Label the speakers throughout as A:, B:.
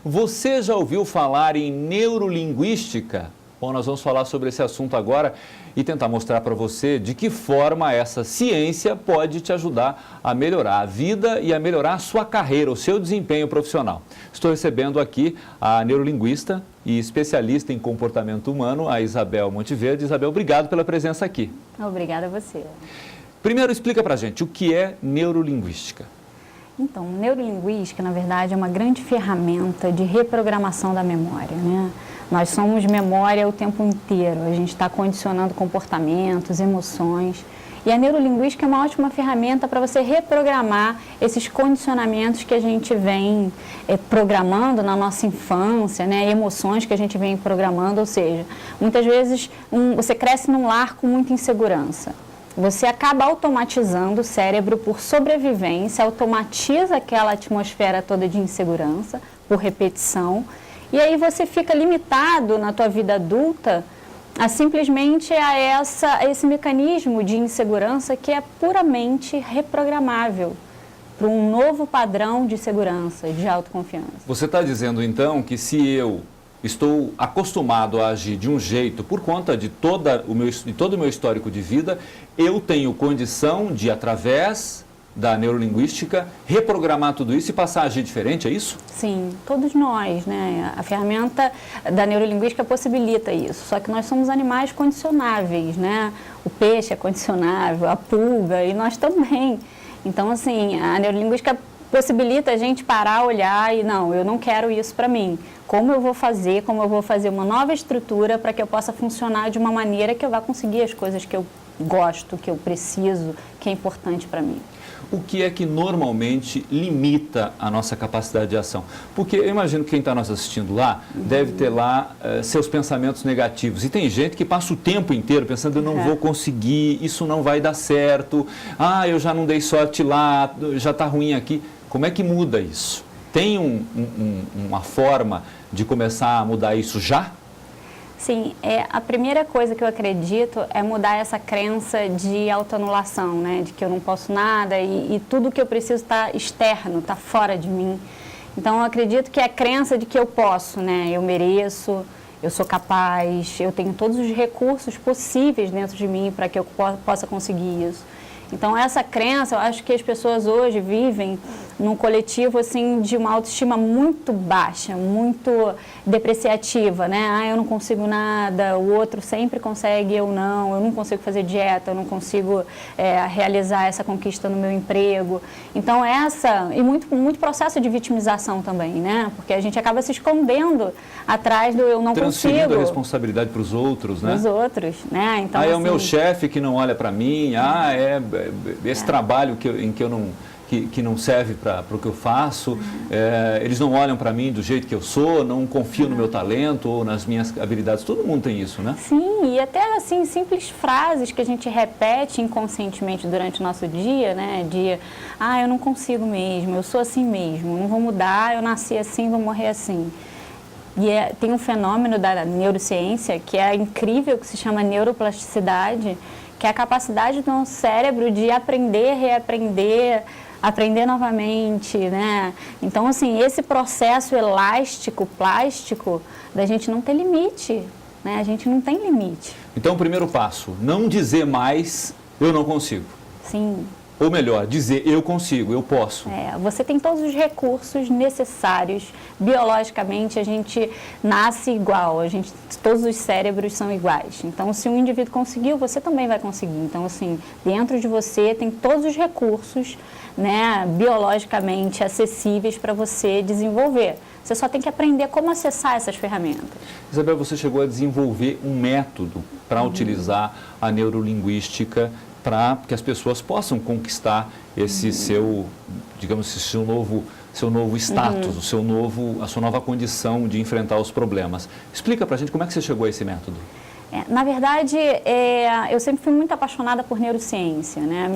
A: Você já ouviu falar em neurolinguística? Bom, nós vamos falar sobre esse assunto agora e tentar mostrar para você de que forma essa ciência pode te ajudar a melhorar a vida e a melhorar a sua carreira, o seu desempenho profissional. Estou recebendo aqui a neurolinguista e especialista em comportamento humano, a Isabel Monteverde. Isabel, obrigado pela presença aqui.
B: Obrigada a você.
A: Primeiro, explica para a gente o que é neurolinguística.
B: Então, neurolinguística, na verdade, é uma grande ferramenta de reprogramação da memória, né? Nós somos memória o tempo inteiro, a gente está condicionando comportamentos, emoções. E a neurolinguística é uma ótima ferramenta para você reprogramar esses condicionamentos que a gente vem programando na nossa infância, né? Emoções que a gente vem programando, ou seja, muitas vezes você cresce num lar com muita insegurança. Você acaba automatizando o cérebro por sobrevivência, automatiza aquela atmosfera toda de insegurança por repetição, e aí você fica limitado na tua vida adulta a simplesmente a esse mecanismo de insegurança que é puramente reprogramável para um novo padrão de segurança, de autoconfiança.
A: Você está dizendo então que se eu estou acostumado a agir de um jeito por conta de todo o meu histórico de vida, eu tenho condição de, através da neurolinguística, reprogramar tudo isso e passar a agir diferente, é isso?
B: Sim, todos nós, né? A ferramenta da neurolinguística possibilita isso, só que nós somos animais condicionáveis, né? O peixe é condicionável, a pulga e nós também. Então, assim, a neurolinguística possibilita a gente parar, olhar e não, eu não quero isso para mim. Como eu vou fazer uma nova estrutura para que eu possa funcionar de uma maneira que eu vá conseguir as coisas que eu gosto, que eu preciso, que é importante para mim.
A: O que é que normalmente limita a nossa capacidade de ação? Porque eu imagino que quem está nos assistindo lá deve ter lá seus pensamentos negativos. E tem gente que passa o tempo inteiro pensando, eu não vou conseguir, isso não vai dar certo, eu já não dei sorte lá, já está ruim aqui. Como é que muda isso? Tem uma forma de começar a mudar isso já?
B: Sim, a primeira coisa que eu acredito é mudar essa crença de autoanulação, né? De que eu não posso nada e tudo que eu preciso está externo, está fora de mim. Então, eu acredito que é a crença de que eu posso, né? Eu mereço, eu sou capaz, eu tenho todos os recursos possíveis dentro de mim para que eu possa conseguir isso. Então, essa crença, eu acho que as pessoas hoje vivem num coletivo, assim, de uma autoestima muito baixa, muito depreciativa, né? Eu não consigo nada, o outro sempre consegue, eu não consigo fazer dieta, eu não consigo realizar essa conquista no meu emprego. Então, e muito processo de vitimização também, né? Porque a gente acaba se escondendo atrás do eu não consigo.
A: Transferindo a responsabilidade para os outros, né?
B: Para os outros, né? Então,
A: é o meu chefe que não olha para mim, esse trabalho que não serve para o que eu faço, eles não olham para mim do jeito que eu sou, não confiam no meu talento ou nas minhas habilidades. Todo mundo tem isso, né?
B: Sim, e até assim, simples frases que a gente repete inconscientemente durante o nosso dia, né? Eu não consigo mesmo, eu sou assim mesmo, não vou mudar, eu nasci assim, vou morrer assim. E tem um fenômeno da neurociência que é incrível, que se chama neuroplasticidade, que é a capacidade do nosso cérebro de aprender, reaprender, aprender novamente, né? Então, assim, esse processo elástico, plástico, da gente não ter limite, né? A gente não tem limite.
A: Então, o primeiro passo, não dizer mais, eu não consigo.
B: Sim.
A: Ou melhor, dizer eu consigo, eu posso.
B: Você tem todos os recursos necessários. Biologicamente, a gente nasce igual, todos os cérebros são iguais. Então, se um indivíduo conseguiu, você também vai conseguir. Então, assim, dentro de você tem todos os recursos, né, biologicamente acessíveis para você desenvolver. Você só tem que aprender como acessar essas ferramentas.
A: Isabel, você chegou a desenvolver um método para utilizar a neurolinguística para que as pessoas possam conquistar esse seu, digamos, seu novo status, a sua nova condição de enfrentar os problemas. Explica para a gente como é que você chegou a esse método.
B: Na verdade, eu sempre fui muito apaixonada por neurociência, né?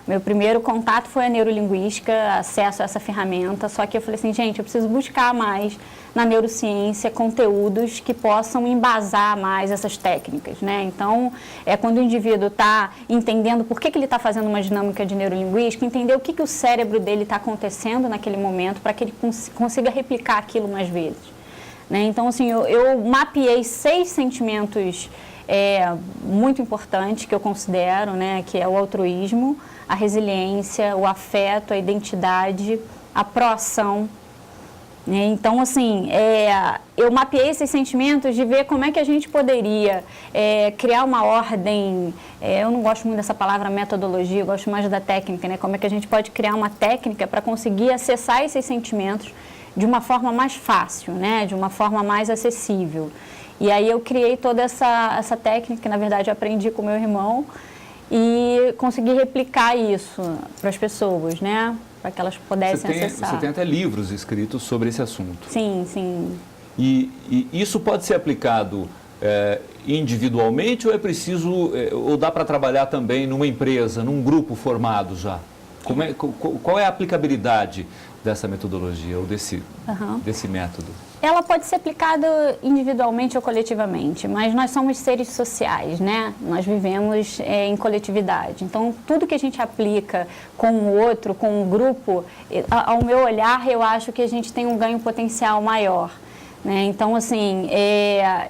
B: Meu primeiro contato foi a neurolinguística, acesso a essa ferramenta, só que eu falei assim, gente, eu preciso buscar mais na neurociência conteúdos que possam embasar mais essas técnicas, né? Então, quando o indivíduo está entendendo por que ele está fazendo uma dinâmica de neurolinguística, entender o que o cérebro dele está acontecendo naquele momento para que ele consiga replicar aquilo mais vezes. Né? Então, assim, eu mapeei 6 sentimentos muito importantes que eu considero, né? Que é o altruísmo, a resiliência, o afeto, a identidade, a proação. Né? Então, assim, eu mapeei esses sentimentos de ver como é que a gente poderia criar uma ordem, eu não gosto muito dessa palavra metodologia, eu gosto mais da técnica, né? Como é que a gente pode criar uma técnica para conseguir acessar esses sentimentos de uma forma mais fácil, né? De uma forma mais acessível. E aí eu criei toda essa técnica, que na verdade eu aprendi com meu irmão, e consegui replicar isso para as pessoas, né? Para que elas pudessem acessar.
A: Você tem até livros escritos sobre esse assunto.
B: Sim, sim.
A: E isso pode ser aplicado individualmente ou é preciso, ou dá para trabalhar também numa empresa, num grupo formado já? Qual é a aplicabilidade dessa metodologia ou desse método? Ela
B: pode ser aplicada individualmente ou coletivamente, mas nós somos seres sociais, né? Nós vivemos em coletividade. Então, tudo que a gente aplica com o outro, com o grupo, ao meu olhar, eu acho que a gente tem um ganho potencial maior. Né? Então, assim,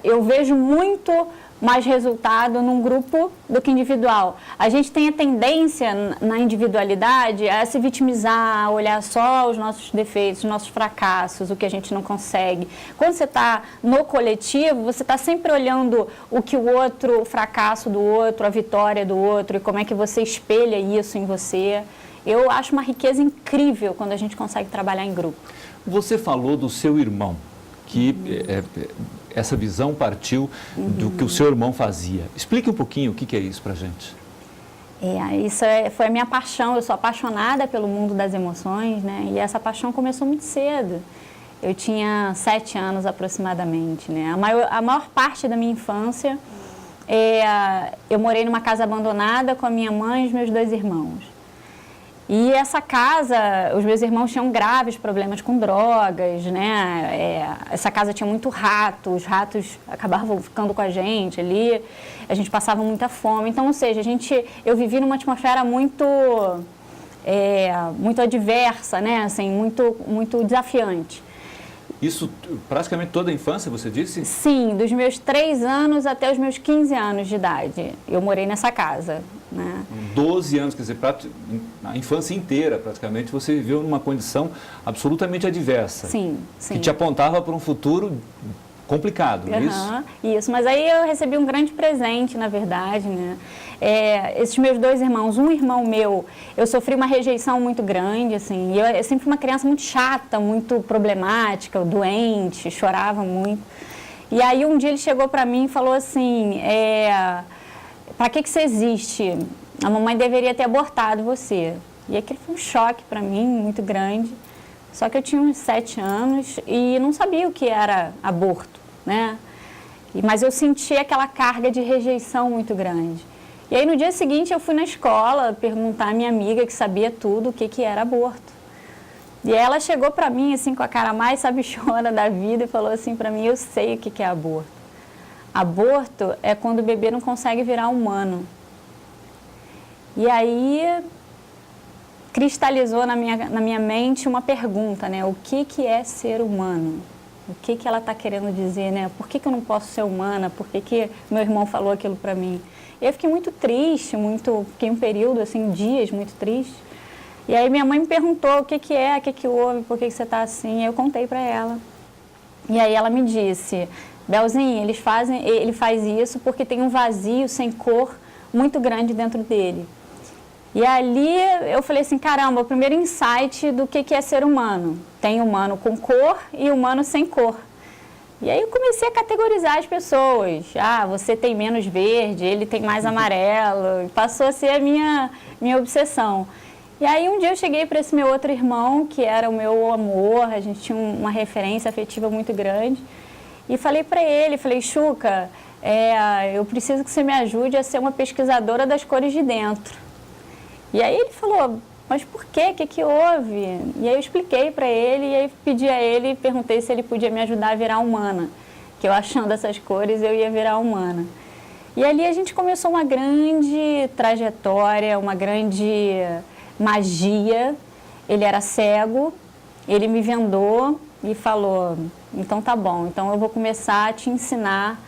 B: eu vejo muito mais resultado num grupo do que individual. A gente tem a tendência na individualidade a se vitimizar, a olhar só os nossos defeitos, os nossos fracassos, o que a gente não consegue. Quando você está no coletivo, você está sempre olhando o que o outro, o fracasso do outro, a vitória do outro e como é que você espelha isso em você. Eu acho uma riqueza incrível quando a gente consegue trabalhar em grupo.
A: Você falou do seu irmão, que essa visão partiu do que o seu irmão fazia. Explique um pouquinho o que é isso para a gente.
B: Isso foi a minha paixão. Eu sou apaixonada pelo mundo das emoções, né? E essa paixão começou muito cedo. Eu tinha 7 anos aproximadamente, né? A maior parte da minha infância, eu morei numa casa abandonada com a minha mãe e os meus 2 irmãos. E essa casa, os meus irmãos tinham graves problemas com drogas, né? Essa casa tinha muito rato, os ratos acabavam ficando com a gente ali, a gente passava muita fome. Então, ou seja, eu vivi numa atmosfera muito adversa, né? Assim, muito desafiante.
A: Isso praticamente toda a infância, você disse?
B: Sim, dos meus 3 anos até os meus 15 anos de idade, eu morei nessa casa. Né?
A: 12 anos, quer dizer, a infância inteira praticamente você viveu numa condição absolutamente adversa.
B: Sim, sim.
A: Que te apontava para um futuro complicado, não é isso?
B: Isso, mas aí eu recebi um grande presente, na verdade, né? Esses meus 2 irmãos, um irmão meu, eu sofri uma rejeição muito grande, assim, eu sempre fui uma criança muito chata, muito problemática, doente, chorava muito. E aí um dia ele chegou para mim e falou assim, para que você existe? A mamãe deveria ter abortado você. E aquilo foi um choque para mim, muito grande. Só que eu tinha uns 7 anos e não sabia o que era aborto, né? Mas eu senti aquela carga de rejeição muito grande. E aí no dia seguinte eu fui na escola perguntar à minha amiga que sabia tudo o que era aborto. E ela chegou para mim assim com a cara mais sabichona da vida e falou assim para mim, eu sei o que é aborto. Aborto é quando o bebê não consegue virar humano. E aí cristalizou na minha mente uma pergunta, né? O que é ser humano? O que ela está querendo dizer, né? Por que eu não posso ser humana? Por que meu irmão falou aquilo para mim? E eu fiquei muito triste, fiquei um período, assim, dias muito triste. E aí minha mãe me perguntou o que houve, por que você está assim? E eu contei para ela. E aí ela me disse, Belzinha, ele faz isso porque tem um vazio sem cor muito grande dentro dele. E ali eu falei assim, caramba, o primeiro insight do que é ser humano. Tem humano com cor e humano sem cor. E aí eu comecei a categorizar as pessoas. Você tem menos verde, ele tem mais amarelo. Passou a ser a minha obsessão. E aí um dia eu cheguei para esse meu outro irmão, que era o meu amor, a gente tinha uma referência afetiva muito grande. E falei para ele, falei, Chuca, eu preciso que você me ajude a ser uma pesquisadora das cores de dentro. E aí ele falou, mas por quê? O que que houve? E aí eu expliquei para ele, e aí pedi a ele, perguntei se ele podia me ajudar a virar humana, que eu achando essas cores eu ia virar humana. E ali a gente começou uma grande trajetória, uma grande magia. Ele era cego, ele me vendou e falou, então tá bom, então eu vou começar a te ensinar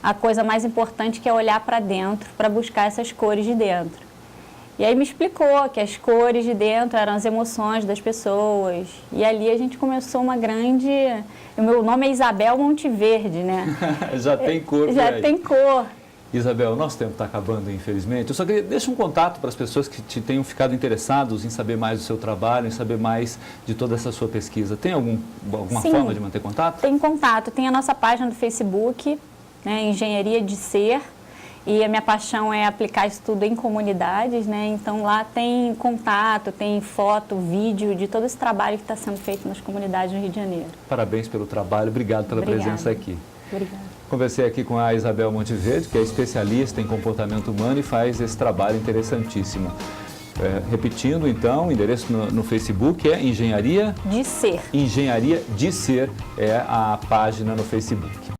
B: a coisa mais importante, que é olhar para dentro, para buscar essas cores de dentro. E aí me explicou que as cores de dentro eram as emoções das pessoas. E ali a gente começou uma grande... O meu nome é Isabel Monteverde, né?
A: Já tem cor.
B: Já tem cor.
A: Isabel, nosso tempo está acabando, infelizmente. Eu só queria deixar um contato para as pessoas que tenham ficado interessados em saber mais do seu trabalho, em saber mais de toda essa sua pesquisa. Tem alguma
B: Sim,
A: forma de manter contato?
B: Tem contato. Tem a nossa página do Facebook, né, Engenharia de Ser. E a minha paixão é aplicar isso tudo em comunidades, né? Então lá tem contato, tem foto, vídeo de todo esse trabalho que está sendo feito nas comunidades do Rio de Janeiro.
A: Parabéns pelo trabalho, obrigado pela presença aqui.
B: Obrigada.
A: Conversei aqui com a Isabel Monteverde, que é especialista em comportamento humano e faz esse trabalho interessantíssimo. Repetindo, então, o endereço no Facebook é Engenharia
B: de Ser.
A: Engenharia de Ser é a página no Facebook.